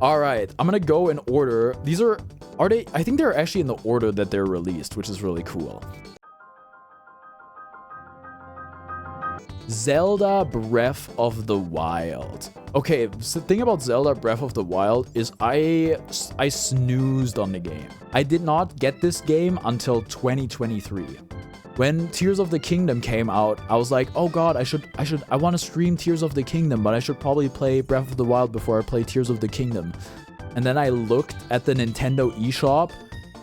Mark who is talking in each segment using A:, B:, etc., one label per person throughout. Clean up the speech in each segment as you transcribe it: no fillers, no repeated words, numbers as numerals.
A: All right, I'm gonna go in order. These are they? I think they're actually in the order that they're released, which is really cool. Zelda Breath of the Wild. Okay, so the thing about Zelda Breath of the Wild is I snoozed on the game. I did not get this game until 2023. When Tears of the Kingdom came out, I was like, oh god, I want to stream Tears of the Kingdom, but I should probably play Breath of the Wild before I play Tears of the Kingdom. And then I looked at the Nintendo eShop,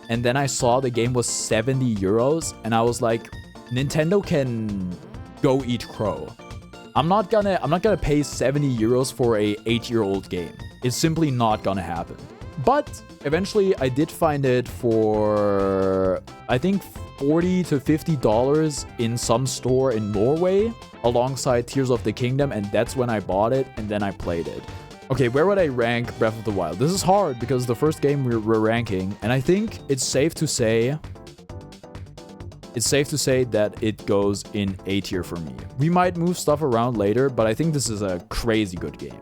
A: and then I saw the game was 70 euros, and I was like, Nintendo can go eat crow. I'm not gonna pay 70 euros for a 8-year-old game. It's simply not gonna happen. But eventually I did find it for, I think, $40 to $50 in some store in Norway alongside Tears of the Kingdom, and that's when I bought it and then I played it. Okay, where would I rank Breath of the Wild? This is hard because the first game we're ranking, and I think it's safe to say that it goes in A tier for me. We might move stuff around later, but I think this is a crazy good game.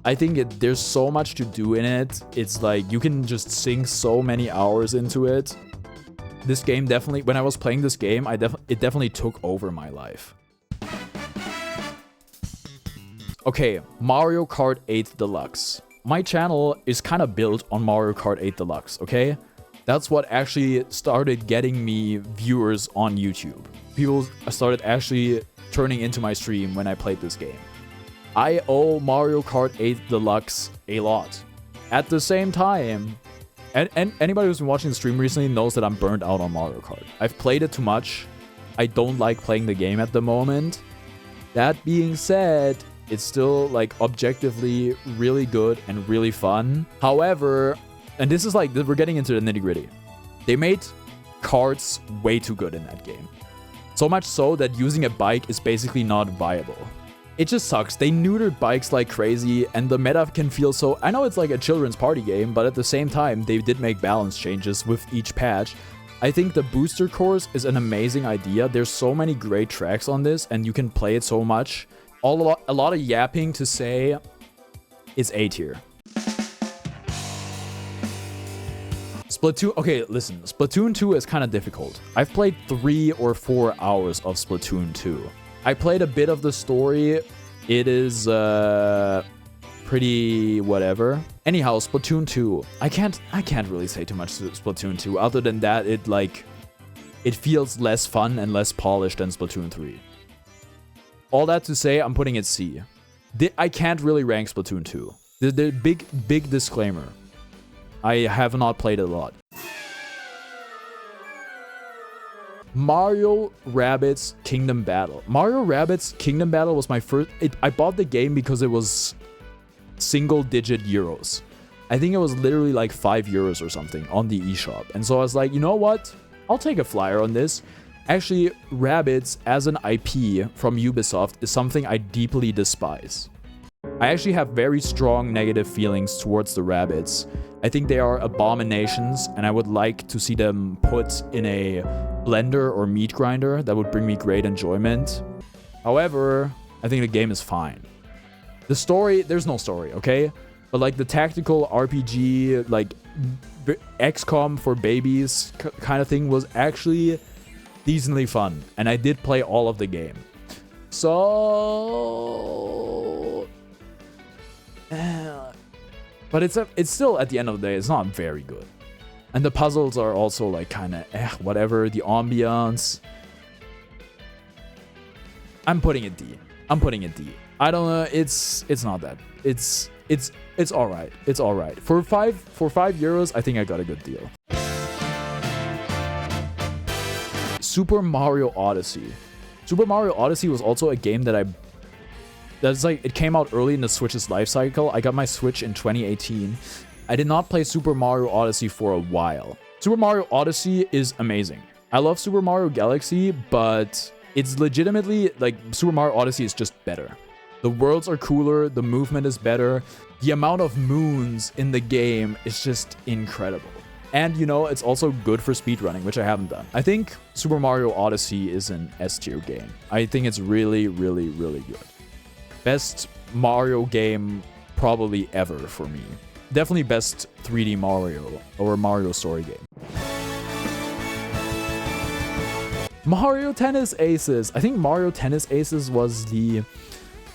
A: I think there's so much to do in it. It's like you can just sink so many hours into it. This game definitely, when I was playing this game, it definitely took over my life. Okay, Mario Kart 8 Deluxe. My channel is kind of built on Mario Kart 8 Deluxe, okay? That's what actually started getting me viewers on YouTube. People started actually turning into my stream when I played this game. I owe Mario Kart 8 Deluxe a lot. At the same time, and anybody who's been watching the stream recently knows that I'm burned out on Mario Kart. I've played it too much. I don't like playing the game at the moment. That being said, it's still like objectively really good and really fun. However, and this is like, we're getting into the nitty-gritty. They made karts way too good in that game. So much so that using a bike is basically not viable. It just sucks. They neutered bikes like crazy, and the meta can feel so... I know it's like a children's party game, but at the same time, they did make balance changes with each patch. I think the booster course is an amazing idea. There's so many great tracks on this, and you can play it so much. A lot of yapping to say it's A tier. Splatoon, okay, listen, Splatoon 2 is kind of difficult. I've played 3 or 4 hours of Splatoon 2. I played a bit of the story. It is pretty whatever. Anyhow, Splatoon 2. I can't really say too much to Splatoon 2 other than that it feels less fun and less polished than Splatoon 3. All that to say, I'm putting it C. I can't really rank Splatoon 2. The big disclaimer. I have not played it a lot. Mario Rabbids Kingdom Battle. Mario Rabbids Kingdom Battle was my first... I bought the game because it was single-digit euros. I think it was literally like 5 euros or something on the eShop. And so I was like, you know what? I'll take a flyer on this. Actually, Rabbids as an IP from Ubisoft is something I deeply despise. I actually have very strong negative feelings towards the Rabbids. I think they are abominations, and I would like to see them put in a blender or meat grinder. That would bring me great enjoyment. However, I think the game is fine. The story, there's no story, okay? But like the tactical RPG, like XCOM for babies kind of thing was actually decently fun. And I did play all of the game. So... but it's still, at the end of the day, it's not very good. And the puzzles are also like kind of whatever. The ambiance. I'm putting it D. I don't know. It's not that. It's all right. It's all right. For 5 euros, I think I got a good deal. Super Mario Odyssey. Super Mario Odyssey was also a game that it came out early in the Switch's life cycle. I got my Switch in 2018. I did not play Super Mario Odyssey for a while. Super Mario Odyssey is amazing. I love Super Mario Galaxy, but it's legitimately, like, Super Mario Odyssey is just better. The worlds are cooler, the movement is better, the amount of moons in the game is just incredible. And, you know, it's also good for speedrunning, which I haven't done. I think Super Mario Odyssey is an S-tier game. I think it's really, really, really good. Best Mario game probably ever for me. definitely best 3D Mario or Mario story game. Mario Tennis Aces. I think Mario Tennis Aces was the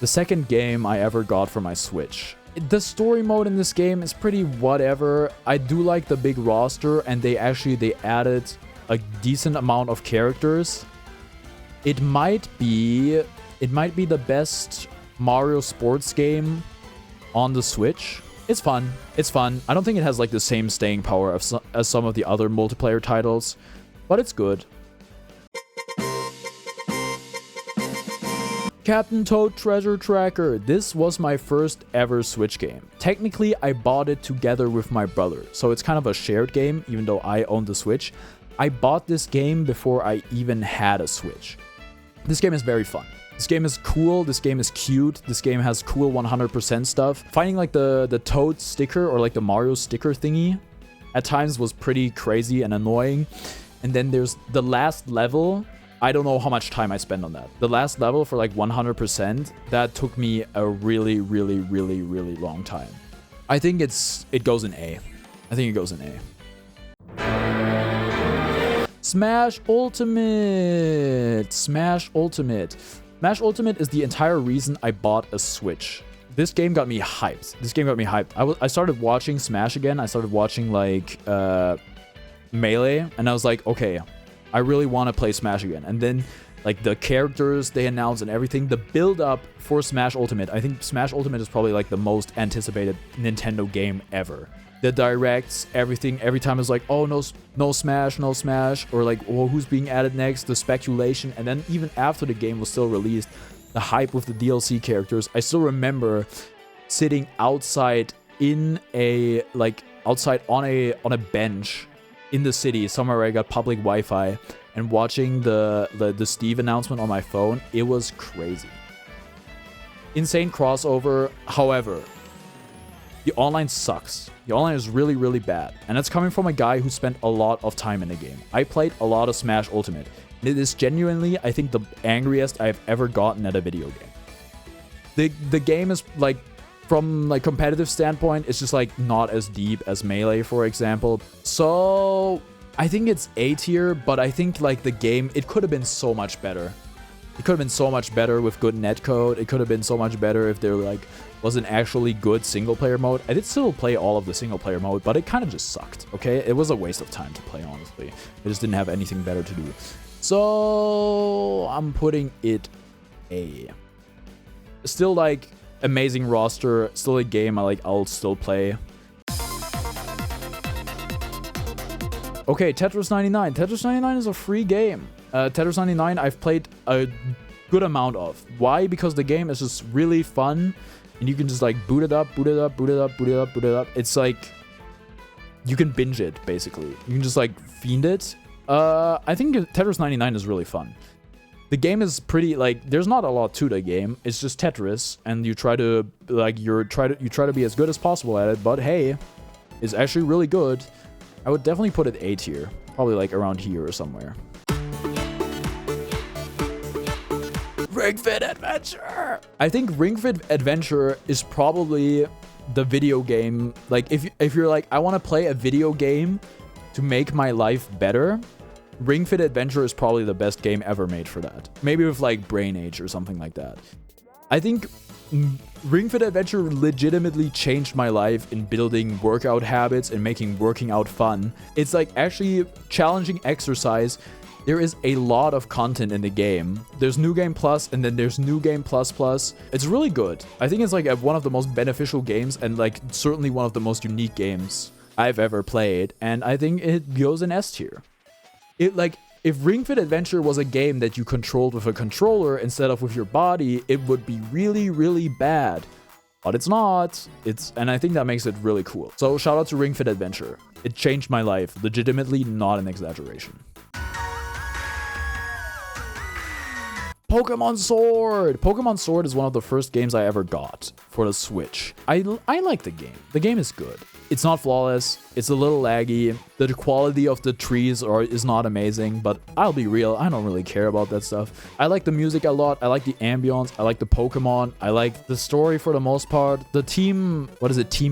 A: second game I ever got for my Switch. The story mode in this game is pretty whatever. I do like the big roster, and they added a decent amount of characters. It might be the best Mario sports game on the Switch. It's fun. It's fun. I don't think it has like the same staying power as some of the other multiplayer titles, but it's good. Captain Toad Treasure Tracker. This was my first ever Switch game. Technically, I bought it together with my brother, so it's kind of a shared game, even though I own the Switch. I bought this game before I even had a Switch. This game is very fun. This game is cool. This game is cute. This game has cool 100% stuff. Finding like the Toad sticker or like the Mario sticker thingy at times was pretty crazy and annoying. And then there's the last level. I don't know how much time I spent on that. The last level for like 100%, that took me a really, really, really, really long time. I think it goes in A. I think it goes in A. Smash Ultimate. Smash Ultimate. Smash Ultimate is the entire reason I bought a Switch. This game got me hyped. I started watching Smash again. I started watching like Melee, and I was like, okay, I really want to play Smash again. And then like the characters they announced and everything, the build up for Smash Ultimate. I think Smash Ultimate is probably like the most anticipated Nintendo game ever. The directs, everything, every time it's like, oh, no Smash, or like, oh, who's being added next, the speculation. And then even after the game was still released, the hype with the DLC characters. I still remember sitting outside on a bench in the city, somewhere where I got public Wi-Fi, and watching the Steve announcement on my phone. It was crazy. Insane crossover. However, the online sucks. The online is really, really bad. And that's coming from a guy who spent a lot of time in the game. I played a lot of Smash Ultimate. And it is genuinely, I think, the angriest I've ever gotten at a video game. The game is like, from like competitive standpoint, it's just like not as deep as Melee, for example. So I think it's A tier, but I think like the game, it could have been so much better. It could have been so much better with good netcode. It could have been so much better if there like was an actually good single player mode. I did still play all of the single player mode, but it kind of just sucked. Okay, it was a waste of time to play, honestly. I just didn't have anything better to do. So I'm putting it A. Still like amazing roster, still a game I'll still play. Okay, Tetris 99. Tetris 99 is a free game. Tetris 99 I've played a good amount of. Why? Because the game is just really fun, and you can just like boot it up. It's like you can binge it, basically. You can just like fiend it. I think Tetris 99 is really fun. The game is pretty, like, there's not a lot to the game. It's just Tetris, and you try to be as good as possible at it. But hey, it's actually really good. I would definitely put it A tier, probably like around here or somewhere. Ring Fit Adventure. I think Ring Fit Adventure is probably the video game. Like, if you're like, I want to play a video game to make my life better, Ring Fit Adventure is probably the best game ever made for that. Maybe with like Brain Age or something like that. I think Ring Fit Adventure legitimately changed my life in building workout habits and making working out fun. It's like actually challenging exercise. There is a lot of content in the game. There's New Game Plus, and then there's New Game Plus Plus. It's really good. I think it's like one of the most beneficial games, and like certainly one of the most unique games I've ever played. And I think it goes in S tier. If Ring Fit Adventure was a game that you controlled with a controller instead of with your body, it would be really, really bad. But it's not. And I think that makes it really cool. So shout out to Ring Fit Adventure. It changed my life. Legitimately, not an exaggeration. Pokemon Sword! Pokemon Sword is one of the first games I ever got for the Switch. I like the game. The game is good. It's not flawless. It's a little laggy. The quality of the trees is not amazing, but I'll be real, I don't really care about that stuff. I like the music a lot. I like the ambience. I like the Pokemon. I like the story for the most part. The Team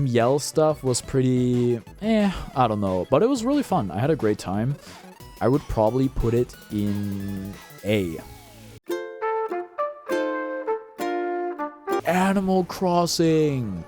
A: Yell stuff was pretty, I don't know, but it was really fun. I had a great time. I would probably put it in A. Animal Crossing.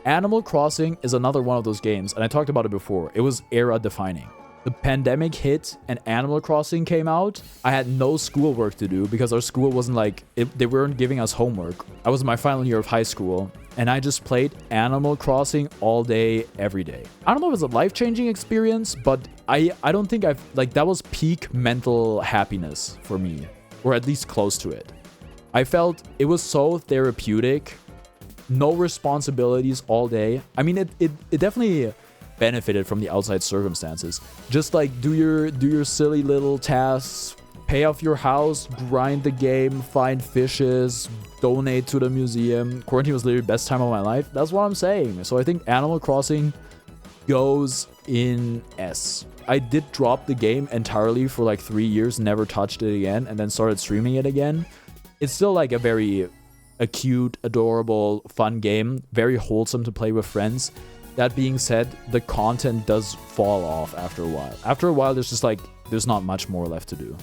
A: Animal Crossing is another one of those games, and I talked about it before. It was era defining. The pandemic hit and Animal Crossing came out. I had no schoolwork to do because our school wasn't like, they weren't giving us homework. I was in my final year of high school, and I just played Animal Crossing all day, every day. I don't know if it's a life-changing experience, but I don't think that was peak mental happiness for me, or at least close to it. I felt it was so therapeutic. No responsibilities all day. I mean, it definitely benefited from the outside circumstances. Just like do your silly little tasks, pay off your house, grind the game, find fishes, donate to the museum. Quarantine was literally the best time of my life. That's what I'm saying. So I think Animal Crossing goes in S. I did drop the game entirely for like 3 years, never touched it again, and then started streaming it again. It's still like a cute, adorable, fun game. Very wholesome to play with friends. That being said, the content does fall off after a while. After a while, there's not much more left to do.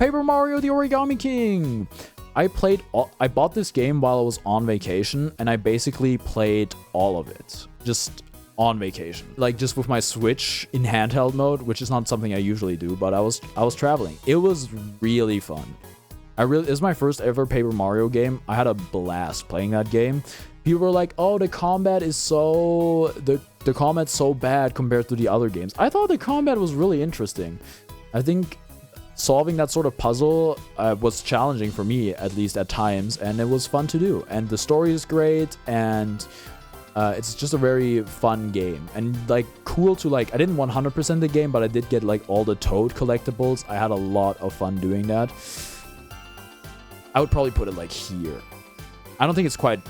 A: Paper Mario: The Origami King. I bought this game while I was on vacation, and I basically played all of it. Just on vacation, like just with my Switch in handheld mode, which is not something I usually do, but I was traveling. It was really fun. It was my first ever Paper Mario game. I had a blast playing that game. People were like, "Oh, the combat is the combat's so bad compared to the other games." I thought the combat was really interesting. I think solving that sort of puzzle was challenging for me, at least at times, and it was fun to do. And the story is great, and it's just a very fun game, and like cool to like. I didn't 100% the game, but I did get like all the Toad collectibles. I had a lot of fun doing that. I would probably put it like here. I don't think it's quite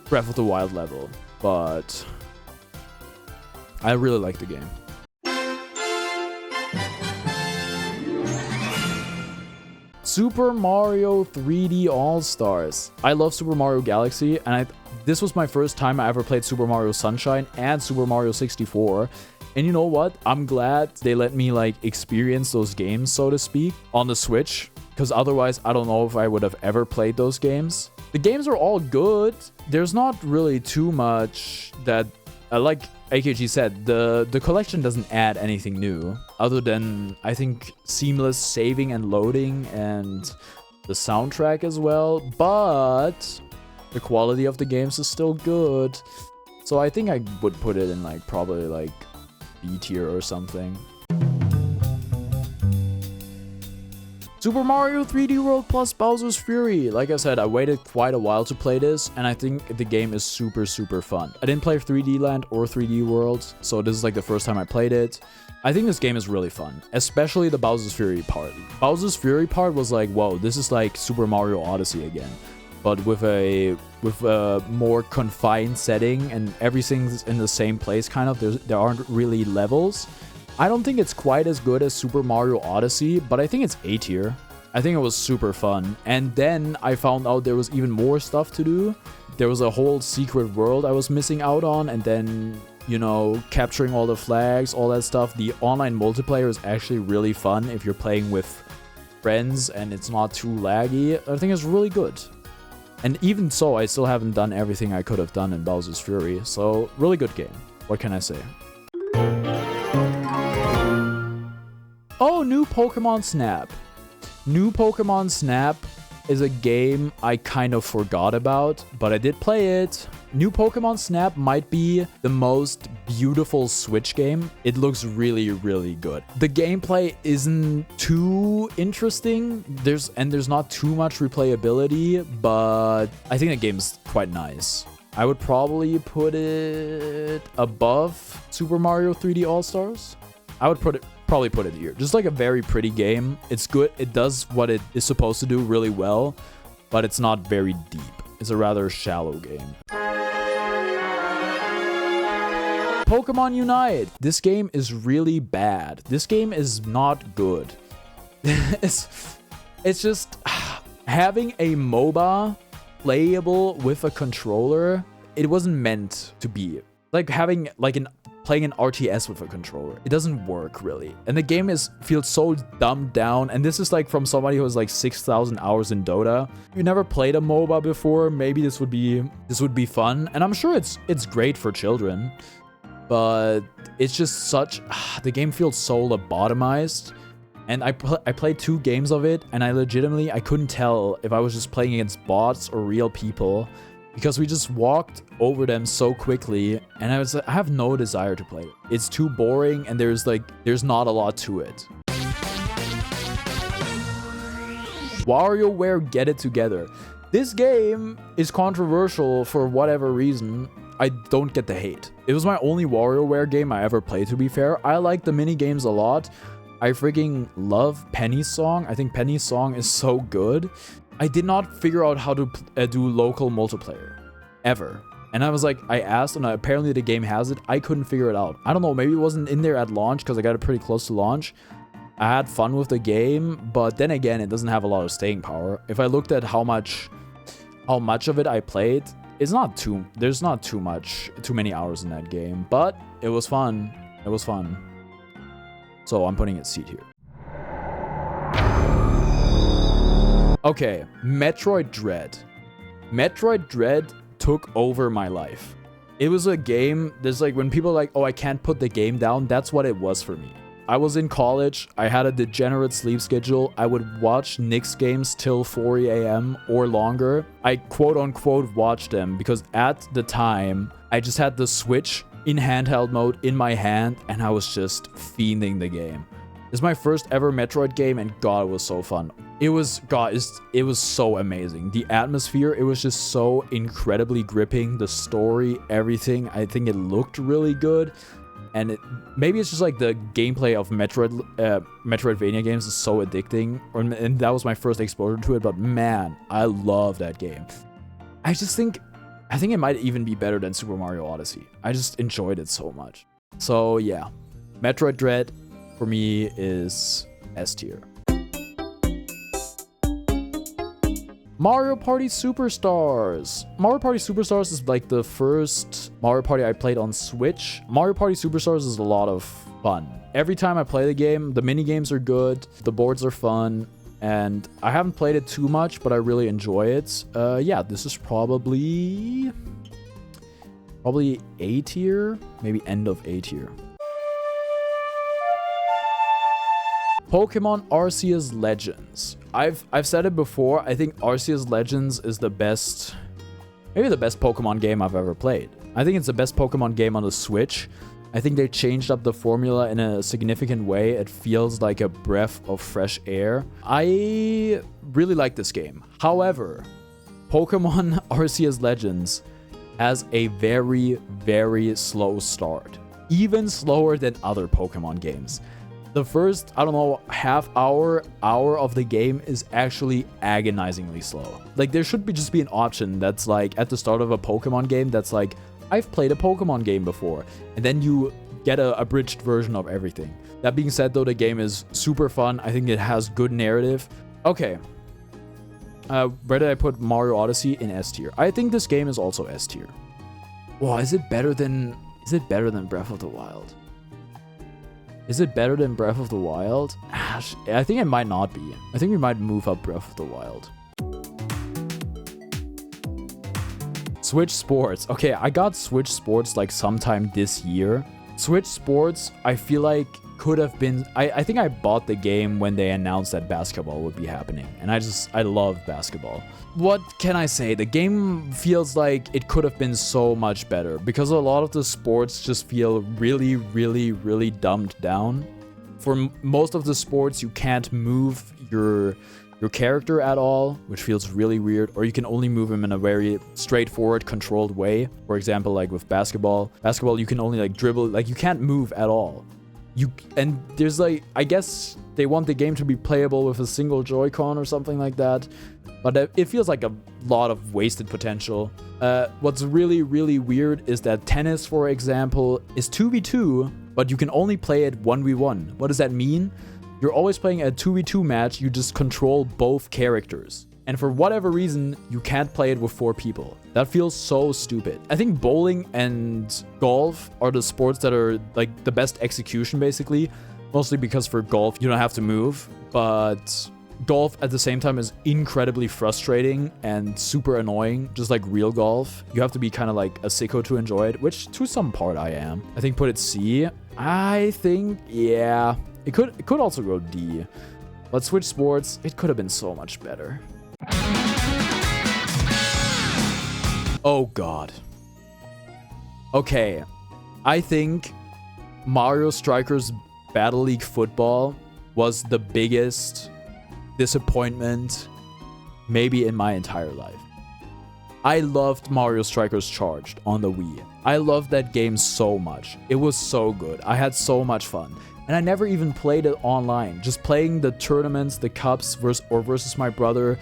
A: Breath of the Wild level, but I really like the game. Super Mario 3D All-Stars. I love Super Mario Galaxy, and this was my first time I ever played Super Mario Sunshine and Super Mario 64. And you know what? I'm glad they let me like experience those games, so to speak, on the Switch, because otherwise I don't know if I would have ever played those games. The games are all good. There's not really too much that, like AKG said, the collection doesn't add anything new other than, I think, seamless saving and loading and the soundtrack as well, but the quality of the games is still good. So I think I would put it in like probably like B tier or something. Super Mario 3D World plus Bowser's Fury. Like I said, I waited quite a while to play this, and I think the game is super, super fun. I didn't play 3D Land or 3D World, so this is like the first time I played it. I think this game is really fun, especially the Bowser's Fury part. Bowser's Fury part was like, whoa, this is like Super Mario Odyssey again, but with a more confined setting, and everything's in the same place kind of. There aren't really levels. I don't think it's quite as good as Super Mario Odyssey, but I think it's A tier. I think it was super fun. And then I found out there was even more stuff to do. There was a whole secret world I was missing out on, and then, you know, capturing all the flags, all that stuff. The online multiplayer is actually really fun if you're playing with friends and it's not too laggy. I think it's really good. And even so, I still haven't done everything I could have done in Bowser's Fury. So, really good game. What can I say? Oh, new Pokemon Snap. New Pokemon Snap is a game I kind of forgot about, but I did play it. New Pokemon Snap might be the most beautiful Switch game. It looks really, really good. The gameplay isn't too interesting. There's not too much replayability, but I think the game's quite nice. I would probably put it above Super Mario 3D All-Stars. I would put it probably put it here. Just like a very pretty game. It's good. It does what it is supposed to do really well, but it's not very deep. It's a rather shallow game. Pokemon Unite. This game is really bad. This game is not good. it's just having a MOBA playable with a controller. It wasn't meant to be like having like playing an RTS with a controller. It doesn't work really. And the game feels so dumbed down. And this is like from somebody who has like 6,000 hours in Dota. If you never played a MOBA before, maybe this would be fun. And I'm sure it's great for children. But it's just the game feels so lobotomized. And I played 2 games of it, and I couldn't tell if I was just playing against bots or real people, because we just walked over them so quickly, and I have no desire to play it. It's too boring, and there's not a lot to it. WarioWare Get It Together. This game is controversial for whatever reason. I don't get the hate. It was my only WarioWare game I ever played, to be fair. I like the mini games a lot. I freaking love Penny's song. I think Penny's song is so good. I did not figure out how to do local multiplayer ever. And I was like, I asked, and apparently the game has it. I couldn't figure it out. I don't know, maybe it wasn't in there at launch because I got it pretty close to launch. I had fun with the game, but then again, it doesn't have a lot of staying power. If I looked at how much of it I played, there's not too many hours in that game, but it was fun. It was fun. So I'm putting it C here. Okay, Metroid Dread. Metroid Dread took over my life. It was a game, there's like when people are like, oh, I can't put the game down, that's what it was for me. I was in college, I had a degenerate sleep schedule, I would watch Knicks games till 4 a.m. or longer. I quote unquote watched them because at the time, I just had the Switch in handheld mode in my hand and I was just fiending the game. It's my first ever Metroid game and God, it was so fun. It was so amazing. The atmosphere, it was just so incredibly gripping. The story, everything, I think it looked really good. And maybe it's just like the gameplay of Metroidvania games is so addicting. And that was my first exposure to it. But man, I love that game. I think it might even be better than Super Mario Odyssey. I just enjoyed it so much. So yeah, Metroid Dread for me is S tier. Mario Party Superstars. Mario Party Superstars is like the first Mario Party I played on Switch. Mario Party Superstars is a lot of fun. Every time I play the game, the mini games are good, the boards are fun, and I haven't played it too much, but I really enjoy it. Yeah, this is probably A tier, maybe end of A tier. Pokemon Arceus Legends. I've said it before, I think Arceus Legends is maybe the best Pokemon game I've ever played. I think it's the best Pokemon game on the Switch. I think they changed up the formula in a significant way. It feels like a breath of fresh air. I really like this game. However, Pokemon Arceus Legends has a very, very slow start. Even slower than other Pokemon games. The first, I don't know, half hour of the game is actually agonizingly slow. Like, there should just be an option that's like, at the start of a Pokemon game, that's like, I've played a Pokemon game before. And then you get a abridged version of everything. That being said, though, the game is super fun. I think it has good narrative. Okay. Where did I put Mario Odyssey? In S tier. I think this game is also S tier. Wow, is it better than Breath of the Wild? Is it better than Breath of the Wild? I think it might not be. I think we might move up Breath of the Wild. Switch Sports. Okay, I got Switch Sports like sometime this year. Switch Sports, I feel like could have been... I think I bought the game when they announced that basketball would be happening. And I love basketball. What can I say? The game feels like it could have been so much better. Because a lot of the sports just feel really, really, really dumbed down. For most of the sports, you can't move your character at all, which feels really weird. Or you can only move him in a very straightforward, controlled way. For example, like with basketball. Basketball, you can only like dribble. Like, you can't move at all. And there's like, I guess they want the game to be playable with a single Joy-Con or something like that, but it feels like a lot of wasted potential. What's really, really weird is that tennis, for example, is 2v2, but you can only play it 1v1. What does that mean? You're always playing a 2v2 match, you just control both characters. And for whatever reason, you can't play it with 4 people. That feels so stupid. I think bowling and golf are the sports that are like the best execution, basically. Mostly because for golf, you don't have to move. But golf at the same time is incredibly frustrating and super annoying, just like real golf. You have to be kind of like a sicko to enjoy it, which to some part I am. I think put it C. I think, yeah, it could also go D. But Switch Sports, it could have been so much better. Oh god. Okay, I think Mario Strikers Battle League Football was the biggest disappointment maybe in my entire life. I loved Mario Strikers Charged on the Wii. I loved that game so much. It was so good. I had so much fun. And I never even played it online. Just playing the tournaments, the cups versus my brother.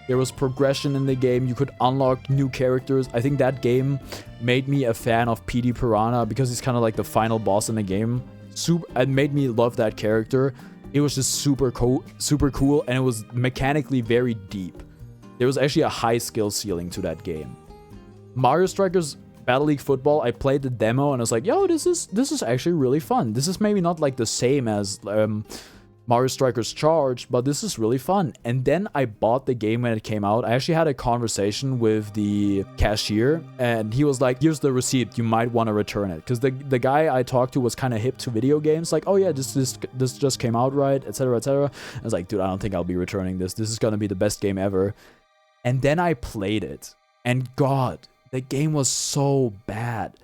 A: There was progression in the game. You could unlock new characters. I think that game made me a fan of PD Piranha because he's kind of like the final boss in the game. It made me love that character. It was just super cool, and it was mechanically very deep. There was actually a high skill ceiling to that game. Mario Strikers Battle League Football, I played the demo and I was like, yo, this is actually really fun. This is maybe not like the same as Mario Strikers Charged, but this is really fun. And then I bought the game when it came out. I actually had a conversation with the cashier and he was like, here's the receipt, you might want to return it. Because the guy I talked to was kind of hip to video games, like, oh yeah, this just came out, right, etc, etc. I was like, dude, I don't think I'll be returning this. This is gonna be the best game ever. And then I played it, and god, the game was so bad.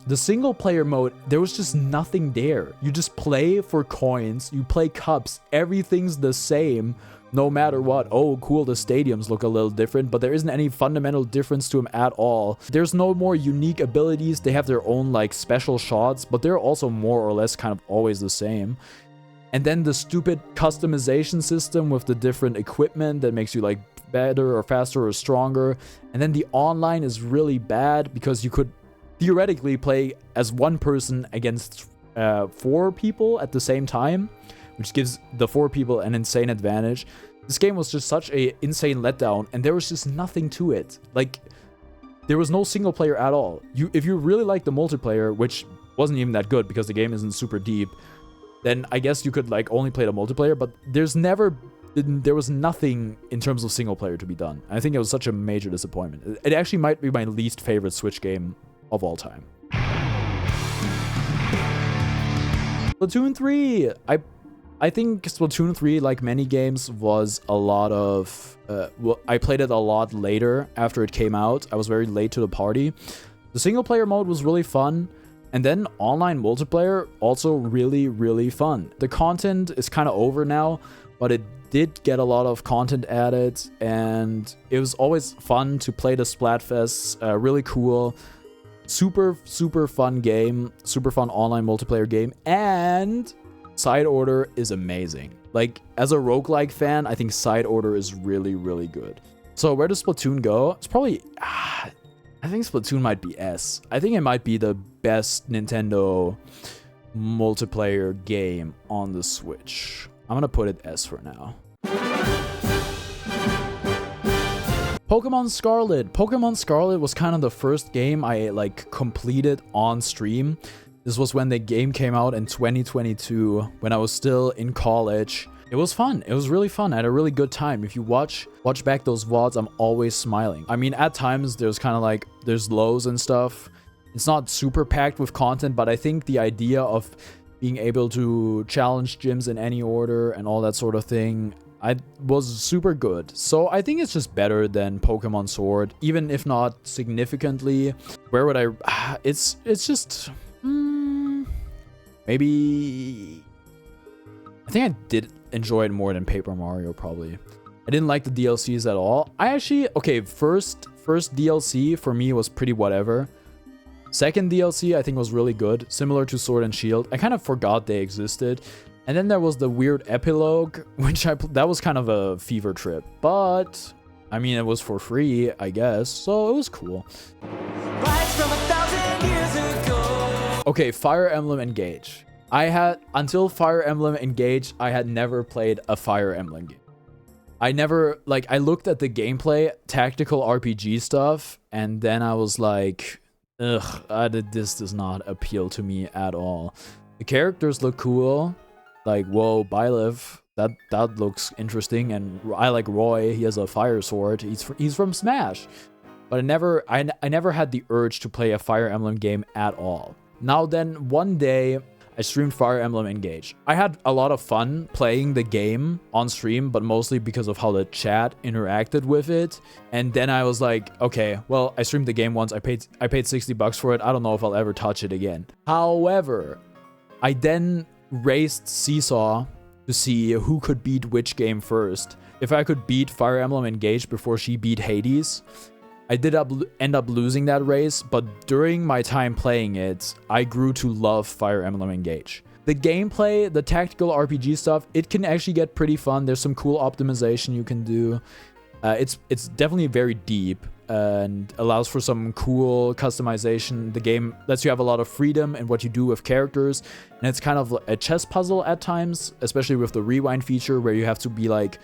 A: The single player mode, there was just nothing there. You just play for coins, you play cups, everything's the same no matter what. Oh cool, the stadiums look a little different, but there isn't any fundamental difference to them at all. There's no more unique abilities. They have their own like special shots, but they're also more or less kind of always the same. And then the stupid customization system with the different equipment that makes you like better or faster or stronger. And then the online is really bad because you could theoretically play as one person against 4 people at the same time, which gives the 4 people an insane advantage. This game was just such a insane letdown, and there was just nothing to it. Like, there was no single player at all. If you really like the multiplayer, which wasn't even that good because the game isn't super deep, then I guess you could like only play the multiplayer, but there was nothing in terms of single player to be done. I think it was such a major disappointment. It actually might be my least favorite Switch game of all time. Splatoon 3. I think Splatoon 3, like many games, was a lot of... I played it a lot later after it came out. I was very late to the party. The single player mode was really fun. And then online multiplayer, also really, really fun. The content is kind of over now, but it did get a lot of content added. And it was always fun to play the Splatfests. Really cool. Super, super fun game. Super fun online multiplayer game. And Side Order is amazing. Like, as a roguelike fan, I think Side Order is really, really good. So where does Splatoon go? It's probably... I think Splatoon might be S. I think it might be the best Nintendo multiplayer game on the Switch. I'm gonna put it S for now. Pokemon Scarlet. Pokemon Scarlet was kind of the first game I like completed on stream. This was when the game came out in 2022, when I was still in college. It was fun. It was really fun. I had a really good time. If you watch back those VODs, I'm always smiling. I mean, at times there's kind of like, there's lows and stuff. It's not super packed with content, but I think the idea of being able to challenge gyms in any order and all that sort of thing, was super good. So I think it's just better than Pokemon Sword, even if not significantly. Where would I... It's just... maybe... I think I did enjoy it more than Paper Mario, probably. I didn't like the DLCs at all. I actually... Okay, first DLC for me was pretty whatever. Second DLC I think was really good, similar to Sword and Shield. I kind of forgot they existed. And then there was the weird epilogue, which that was kind of a fever trip. But, I mean, it was for free, I guess, so it was cool. Okay, Fire Emblem Engage. Until Fire Emblem Engage, I had never played a Fire Emblem game. I looked at the gameplay, tactical RPG stuff, and then I was like, ugh, this does not appeal to me at all. The characters look cool. Like, whoa, Byleth, that looks interesting, and I like Roy. He has a fire sword. He's from Smash, but I never had the urge to play a Fire Emblem game at all. Now then, one day I streamed Fire Emblem Engage. I had a lot of fun playing the game on stream, but mostly because of how the chat interacted with it. And then I was like, okay, well, I streamed the game once. I paid $60 for it. I don't know if I'll ever touch it again. However, I then raced Seesaw to see who could beat which game first. If I could beat Fire Emblem Engage before she beat Hades. I did end up losing that race, but during my time playing it, I grew to love Fire Emblem Engage. The gameplay, the tactical RPG stuff, it can actually get pretty fun. There's some cool optimization you can do. It's definitely very deep and allows for some cool customization. The game lets you have a lot of freedom in what you do with characters, and it's kind of a chess puzzle at times, especially with the rewind feature where you have to be like,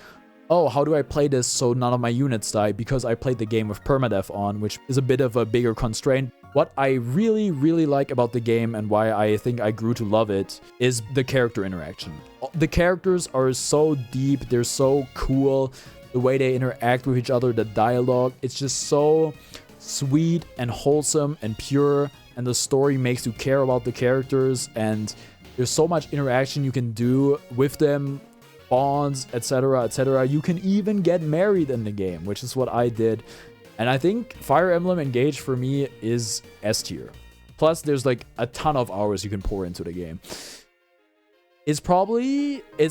A: oh, how do I play this so none of my units die? Because I played the game with permadeath on, which is a bit of a bigger constraint. What I really, really like about the game and why I think I grew to love it is the character interaction. The characters are so deep, they're so cool. The way they interact with each other, the dialogue, it's just so sweet and wholesome and pure. And the story makes you care about the characters, and there's so much interaction you can do with them. Bonds, etc., etc. You can even get married in the game, which is what I did. And I think Fire Emblem Engage for me is S tier. Plus, there's like a ton of hours you can pour into the game. It's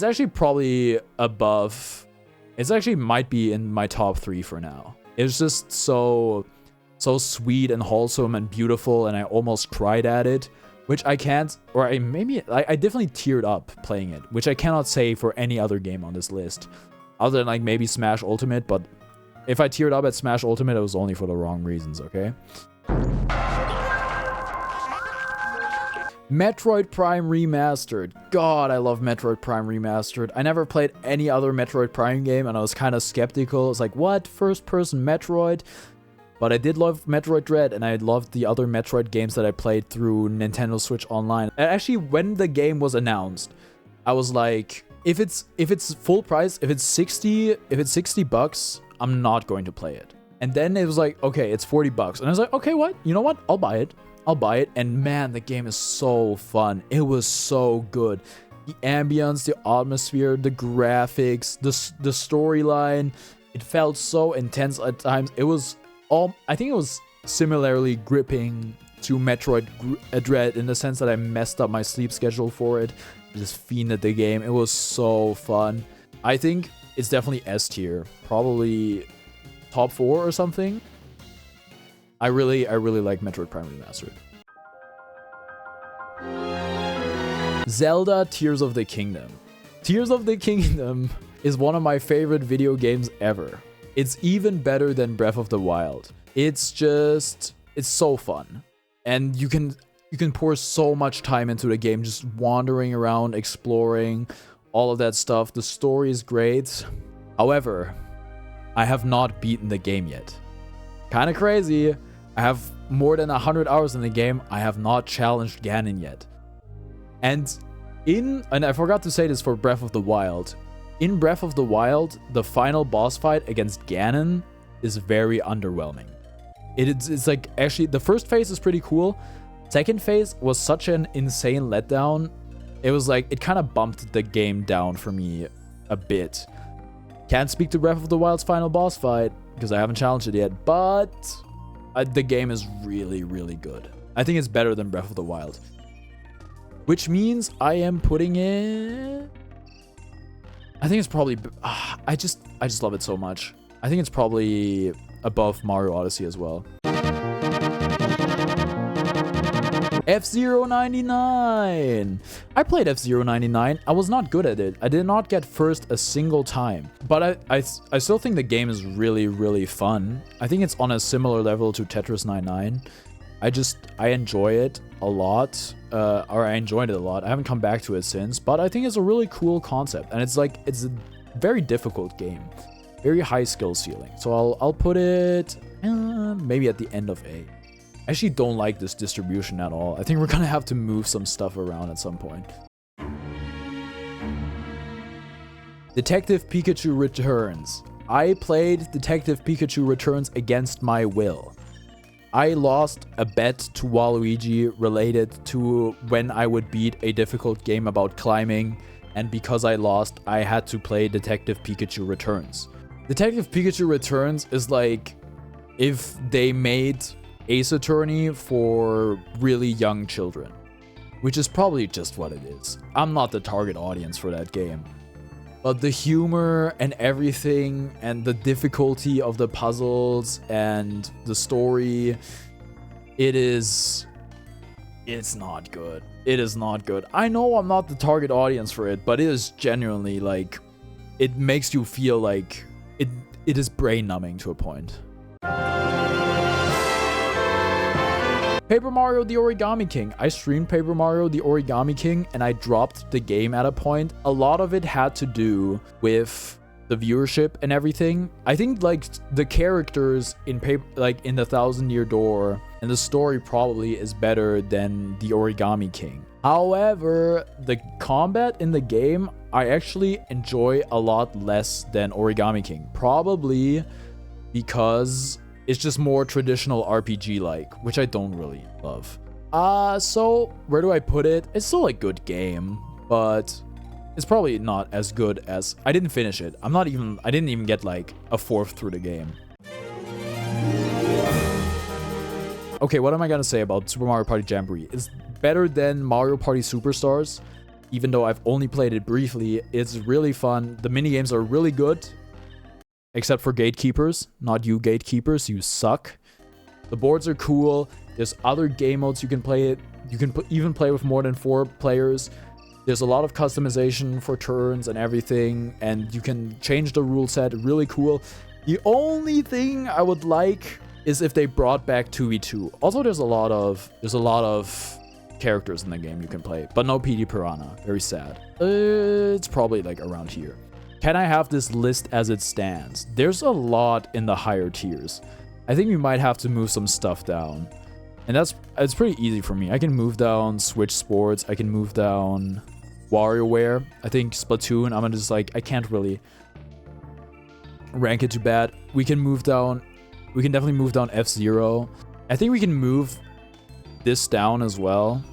A: actually probably above. It's actually might be in my top 3 for now. It's just so sweet and wholesome and beautiful, and I almost cried at it. Which I can't, or I definitely teared up playing it, which I cannot say for any other game on this list, other than like maybe Smash Ultimate. But if I teared up at Smash Ultimate, it was only for the wrong reasons, okay? Metroid Prime Remastered. God, I love Metroid Prime Remastered. I never played any other Metroid Prime game, and I was kind of skeptical. It's like, what? First-person Metroid? But I did love Metroid Dread, and I loved the other Metroid games that I played through Nintendo Switch Online. And actually, when the game was announced, I was like, if it's full price, if it's $60, I'm not going to play it. And then it was like, okay, it's $40. And I was like, okay, what? You know what? I'll buy it. And man, the game is so fun. It was so good. The ambience, the atmosphere, the graphics, the storyline, it felt so intense at times. I think it was similarly gripping to Metroid Dread in the sense that I messed up my sleep schedule for it. I just fiended the game. It was so fun. I think it's definitely S tier. Probably top 4 or something. I really like Metroid Prime Remastered. Zelda Tears of the Kingdom. Tears of the Kingdom is one of my favorite video games ever. It's even better than Breath of the Wild. It's so fun. And you can pour so much time into the game, just wandering around, exploring, all of that stuff. The story is great. However, I have not beaten the game yet. Kind of crazy. I have more than 100 hours in the game. I have not challenged Ganon yet. And I forgot to say this for Breath of the Wild. In Breath of the Wild, the final boss fight against Ganon is very underwhelming. It's like, actually, the first phase is pretty cool. Second phase was such an insane letdown. It was like, it kind of bumped the game down for me a bit. Can't speak to Breath of the Wild's final boss fight because I haven't challenged it yet, but the game is really, really good. I think it's better than Breath of the Wild. Which means I am putting it... I think it's probably... I just love it so much. I think it's probably above Mario Odyssey as well. F-Zero 99. I played F-Zero 99. I was not good at it. I did not get first a single time. But I still think the game is really, really fun. I think it's on a similar level to Tetris 99. I enjoy it a lot. Or I enjoyed it a lot. I haven't come back to it since. But I think it's a really cool concept. And it's a very difficult game. Very high skill ceiling. So I'll put it maybe at the end of A. I actually don't like this distribution at all. I think we're gonna have to move some stuff around at some point. Detective Pikachu Returns. I played Detective Pikachu Returns against my will. I lost a bet to Waluigi related to when I would beat a difficult game about climbing, and because I lost, I had to play Detective Pikachu Returns. Detective Pikachu Returns is like if they made Ace Attorney for really young children, which is probably just what it is. I'm not the target audience for that game. But the humor and everything and the difficulty of the puzzles and the story, it's not good. It is not good. I know I'm not the target audience for it, but it is genuinely like, it makes you feel like it is brain numbing to a point. Paper Mario The Origami King. I streamed Paper Mario The Origami King and I dropped the game at a point. A lot of it had to do with the viewership and everything. I think like the characters in in the Thousand Year Door and the story probably is better than The Origami King. However, the combat in the game I actually enjoy a lot less than Origami King. Probably because it's just more traditional RPG-like, which I don't really love. So where do I put it? It's still a good game, but it's probably not as good as... I didn't finish it. I didn't even get like a fourth through the game. Okay, what am I gonna say about Super Mario Party Jamboree? It's better than Mario Party Superstars, even though I've only played it briefly. It's really fun. The minigames are really good. Except for gatekeepers. Not you gatekeepers, you suck. The boards are cool. There's other game modes you can play it. You can even play with more than 4 players. There's a lot of customization for turns and everything. And you can change the rule set. Really cool. The only thing I would like is if they brought back 2v2. Also, there's a lot of characters in the game you can play. But no PD Piranha. Very sad. It's probably like around here. Can I have this list as it stands? There's a lot in the higher tiers. I think we might have to move some stuff down. And it's pretty easy for me. I can move down Switch Sports. I can move down WarioWare. I think Splatoon, I'm just like, I can't really rank it too bad. We can definitely move down F-Zero. I think we can move this down as well.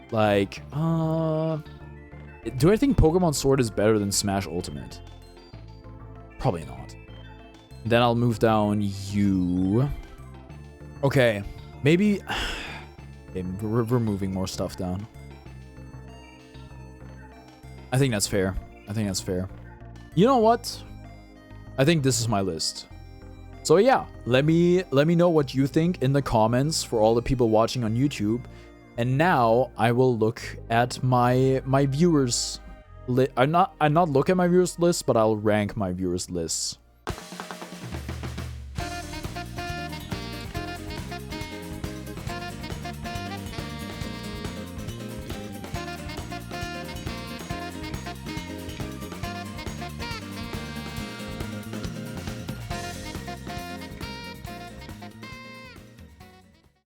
A: Like, do I think Pokemon Sword is better than Smash Ultimate? Probably not. Then I'll move down you. Okay, maybe... Okay, we're moving more stuff down. I think that's fair. You know what? I think this is my list. So yeah, let me know what you think in the comments for all the people watching on YouTube. And now I will look at my viewers list. I'm not look at my viewers list, but I'll rank my viewers lists.